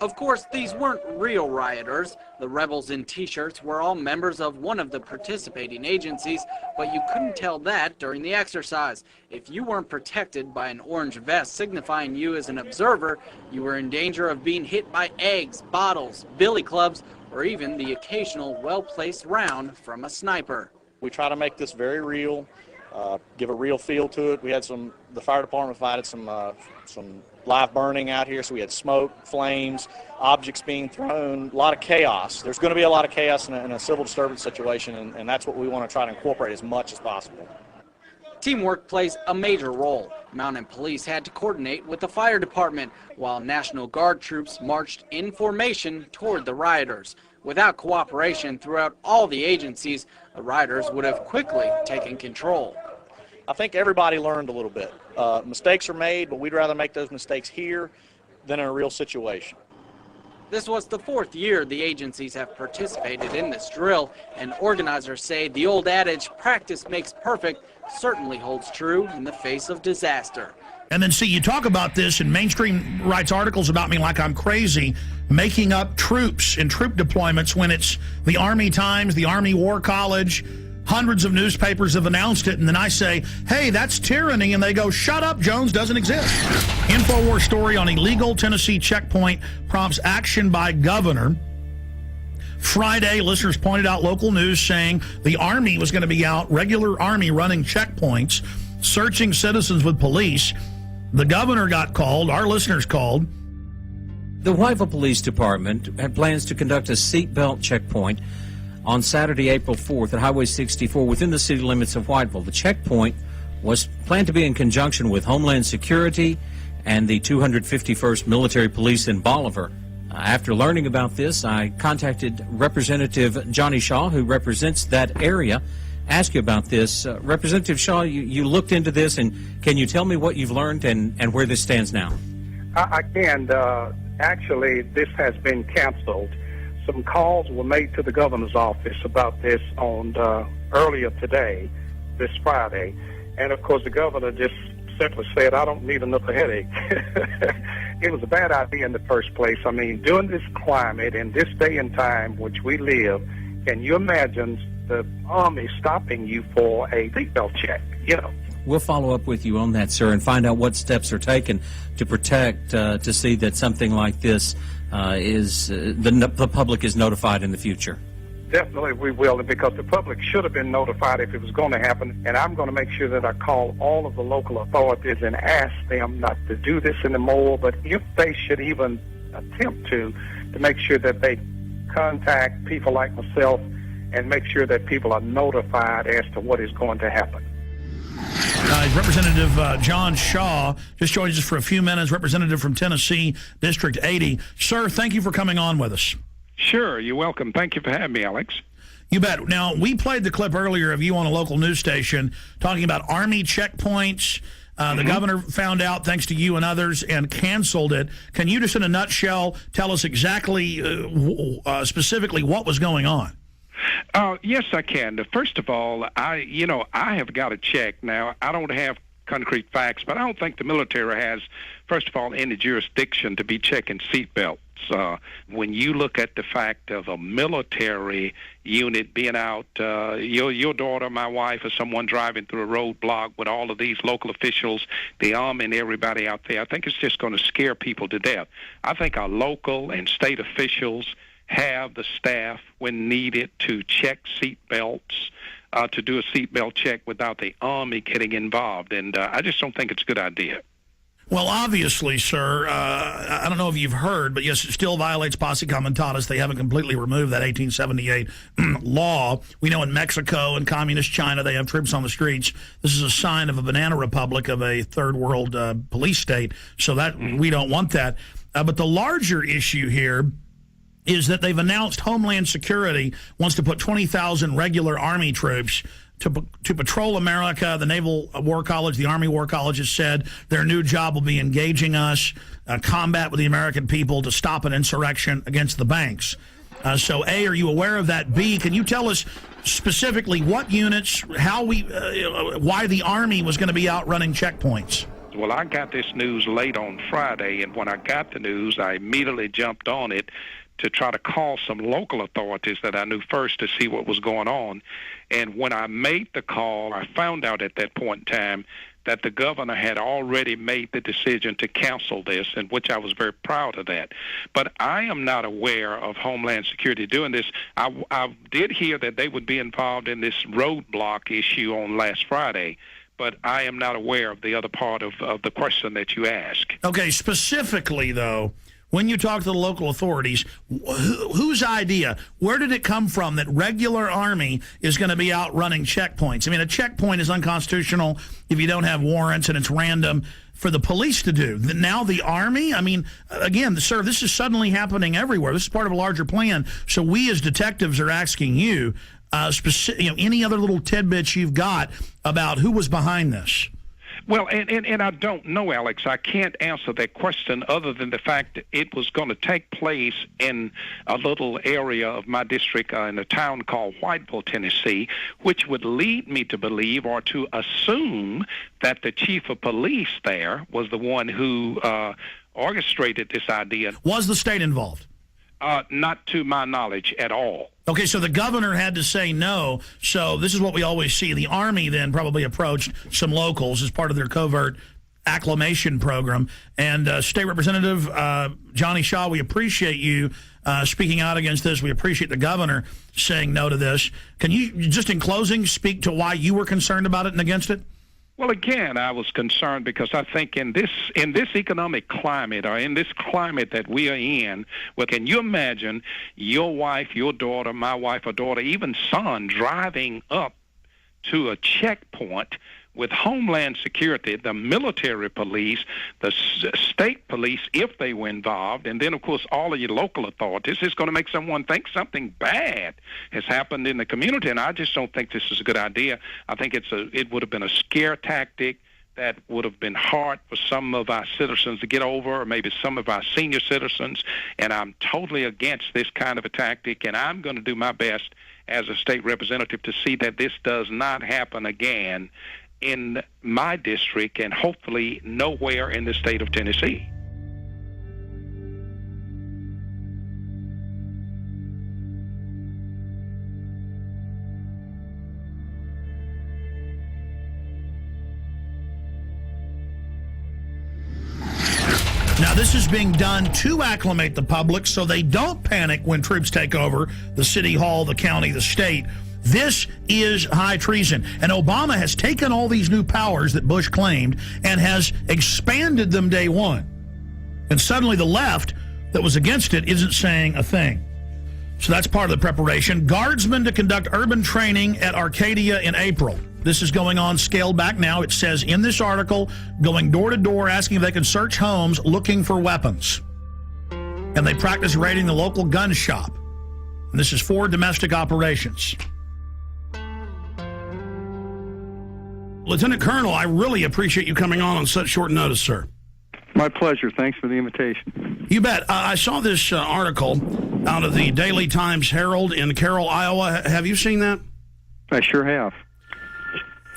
Of course, these weren't real rioters. The rebels in t-shirts were all members of one of the participating agencies, but you couldn't tell that during the exercise. If you weren't protected by an orange vest signifying you as an observer, you were in danger of being hit by eggs, bottles, billy clubs, or even the occasional well-placed round from a sniper. We try to make this very real, give a real feel to it. We had the fire department provided some live burning out here, so we had smoke, flames, objects being thrown, a lot of chaos. There's going to be a lot of chaos in a civil disturbance situation, and that's what we want to try to incorporate as much as possible. Teamwork plays a major role. Mountain Police had to coordinate with the fire department, while National Guard troops marched in formation toward the rioters. Without cooperation throughout all the agencies, the rioters would have quickly taken control. I think everybody learned a little bit. Mistakes are made, but we'd rather make those mistakes here than in a real situation. This was the fourth year the agencies have participated in this drill, and organizers say the old adage, practice makes perfect, certainly holds true in the face of disaster. And then, see, you talk about this, and mainstream writes articles about me like I'm crazy, making up troops and troop deployments when it's the Army Times, the Army War College. Hundreds of newspapers have announced it, and then I say, hey, that's tyranny, and they go, shut up, Jones doesn't exist. Infowars story on illegal Tennessee checkpoint prompts action by governor. Friday, listeners pointed out local news saying the Army was going to be out, regular Army running checkpoints, searching citizens with police. The governor got called, our listeners called. The Whiteville Police Department had plans to conduct a seatbelt checkpoint on Saturday, April 4th at Highway 64 within the city limits of Whiteville. The checkpoint was planned to be in conjunction with Homeland Security and the 251st Military Police in Bolivar. After learning about this, I contacted Representative Johnny Shaw, who represents that area. Ask you about this. Representative Shaw, you looked into this, and can you tell me what you've learned and where this stands now? I can. Actually, this has been canceled. Some calls were made to the governor's office about this on earlier today, this Friday, and of course the governor just simply said, I don't need another headache. It was a bad idea in the first place. I mean, during this climate and this day and time which we live, can you imagine the Army stopping you for a seatbelt check? You know. We'll follow up with you on that, sir, and find out what steps are taken to protect, to see that something like this the public is notified in the future. Definitely we will, because the public should have been notified if it was going to happen, and I'm going to make sure that I call all of the local authorities and ask them not to do this anymore, but if they should even attempt to make sure that they contact people like myself and make sure that people are notified as to what is going to happen. Representative John Shaw just joined us for a few minutes, representative from Tennessee, District 80. Sir, thank you for coming on with us. Sure, you're welcome. Thank you for having me, Alex. You bet. Now, we played the clip earlier of you on a local news station talking about Army checkpoints. The governor found out, thanks to you and others, and canceled it. Can you just in a nutshell tell us exactly, specifically what was going on? Yes, I can. First of all, I have got to check. Now, I don't have concrete facts, but I don't think the military has, first of all, any jurisdiction to be checking seatbelts. When you look at the fact of a military unit being out, your daughter, my wife, or someone driving through a roadblock with all of these local officials, the Army and everybody out there, I think it's just going to scare people to death. I think our local and state officials have the staff when needed to check seat belts, to do a seatbelt check without the Army getting involved. And I just don't think it's a good idea. Well, obviously, sir, I don't know if you've heard, but yes, it still violates posse comitatus. They haven't completely removed that 1878 law. We know in Mexico and communist China they have troops on the streets. This is a sign of a banana republic, of a third world police state, so that we don't want that. But the larger issue here is that they've announced Homeland Security wants to put 20,000 regular Army troops to patrol America. The Naval War College, the Army War College has said their new job will be engaging us, combat with the American people to stop an insurrection against the banks. So, A, are you aware of that? B, can you tell us specifically what units, how why the Army was going to be out running checkpoints? Well, I got this news late on Friday, and when I got the news, I immediately jumped on it to try to call some local authorities that I knew first to see what was going on. And when I made the call, I found out at that point in time that the governor had already made the decision to cancel this, in which I was very proud of that. But I am not aware of Homeland Security doing this. I did hear that they would be involved in this roadblock issue on last Friday, but I am not aware of the other part of the question that you asked. Okay, specifically, though, when you talk to the local authorities, whose idea, where did it come from that regular Army is going to be out running checkpoints? I mean, a checkpoint is unconstitutional if you don't have warrants and it's random for the police to do. Now the Army? I mean, again, sir, this is suddenly happening everywhere. This is part of a larger plan. So we as detectives are asking you, any other little tidbits you've got about who was behind this? Well, and I don't know, Alex. I can't answer that question other than the fact that it was going to take place in a little area of my district in a town called Whiteville, Tennessee, which would lead me to believe or to assume that the chief of police there was the one who orchestrated this idea. Was the state involved? Not to my knowledge at all. Okay, so the governor had to say no. So this is what we always see. The Army then probably approached some locals as part of their covert acclimation program. And State Representative Johnny Shaw, we appreciate you speaking out against this. We appreciate the governor saying no to this. Can you, just in closing, speak to why you were concerned about it and against it? Well, again, I was concerned because I think in this economic climate, or in this climate that we are in, well, can you imagine your wife, your daughter, my wife or daughter, even son, driving up to a checkpoint with Homeland Security, the military police, the state police, if they were involved, and then, of course, all of your local authorities? It's going to make someone think something bad has happened in the community, and I just don't think this is a good idea. I think it would have been a scare tactic that would have been hard for some of our citizens to get over, or maybe some of our senior citizens, and I'm totally against this kind of a tactic, and I'm going to do my best as a state representative to see that this does not happen again in my district and hopefully nowhere in the state of Tennessee. Now, this is being done to acclimate the public so they don't panic when troops take over the city hall, the county, the state. This is high treason. And Obama has taken all these new powers that Bush claimed and has expanded them day one. And suddenly the left that was against it isn't saying a thing. So that's part of the preparation. Guardsmen to conduct urban training at Arcadia in April. This is going on scaled back now. It says in this article, going door to door asking if they can search homes looking for weapons. And they practice raiding the local gun shop. And this is for domestic operations. Lieutenant Colonel, I really appreciate you coming on such short notice, sir. My pleasure. Thanks for the invitation. You bet. I saw this article out of the Daily Times Herald in Carroll, Iowa. Have you seen that? I sure have.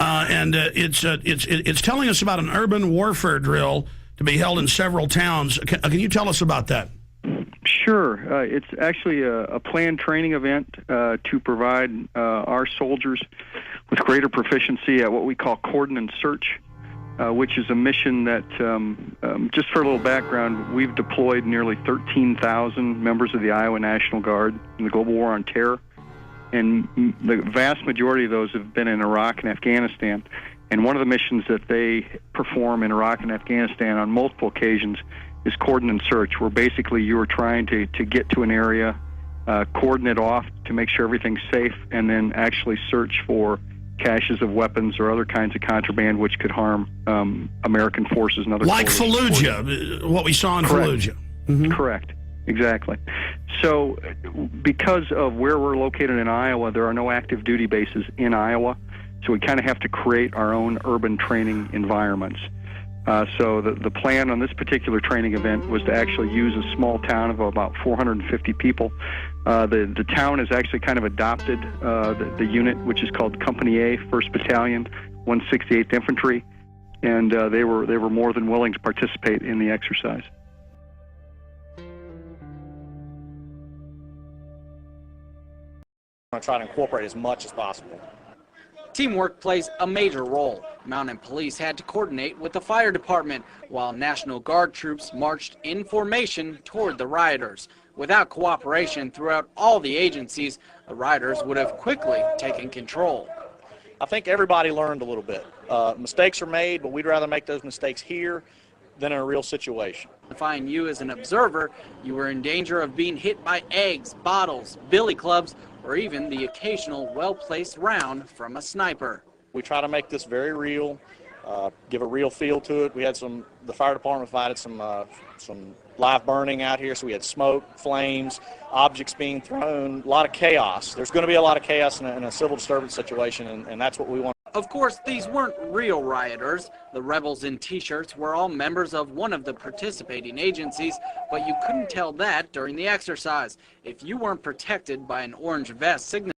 And it's telling us about an urban warfare drill to be held in several towns. Can you tell us about that? Sure. It's actually a planned training event to provide our soldiers with greater proficiency at what we call coordinate search, which is a mission that, just for a little background, we've deployed nearly 13,000 members of the Iowa National Guard in the global war on terror. And the vast majority of those have been in Iraq and Afghanistan. And one of the missions that they perform in Iraq and Afghanistan on multiple occasions is coordinate search, where basically you are trying to get to an area, coordinate off to make sure everything's safe, and then actually search for caches of weapons or other kinds of contraband which could harm American forces and other like Fallujah, what we saw in Fallujah. Mm-hmm. Correct. Exactly. So because of where we're located in Iowa, there are no active duty bases in Iowa, so we kind of have to create our own urban training environments. So the plan on this particular training event was to actually use a small town of about 450 people. The town has actually kind of adopted the unit, which is called Company A, 1st Battalion, 168th Infantry. and they were more than willing to participate in the exercise. I'm going to try to incorporate as much as possible. Teamwork plays a major role. Mountain Police had to coordinate with the fire department, while National Guard troops marched in formation toward the rioters. Without cooperation throughout all the agencies, the rioters would have quickly taken control. I think everybody learned a little bit. Mistakes are made, but we'd rather make those mistakes here than in a real situation. Define you as an observer, you were in danger of being hit by eggs, bottles, billy clubs, or even the occasional well-placed round from a sniper. We try to make this very real, give a real feel to it. We had the fire department provided some live burning out here, so we had smoke, flames, objects being thrown, a lot of chaos. There's going to be a lot of chaos in a civil disturbance situation, and that's what we want. Of course, these weren't real rioters. The rebels in T-shirts were all members of one of the participating agencies, but you couldn't tell that during the exercise. If you weren't protected by an orange vest signaling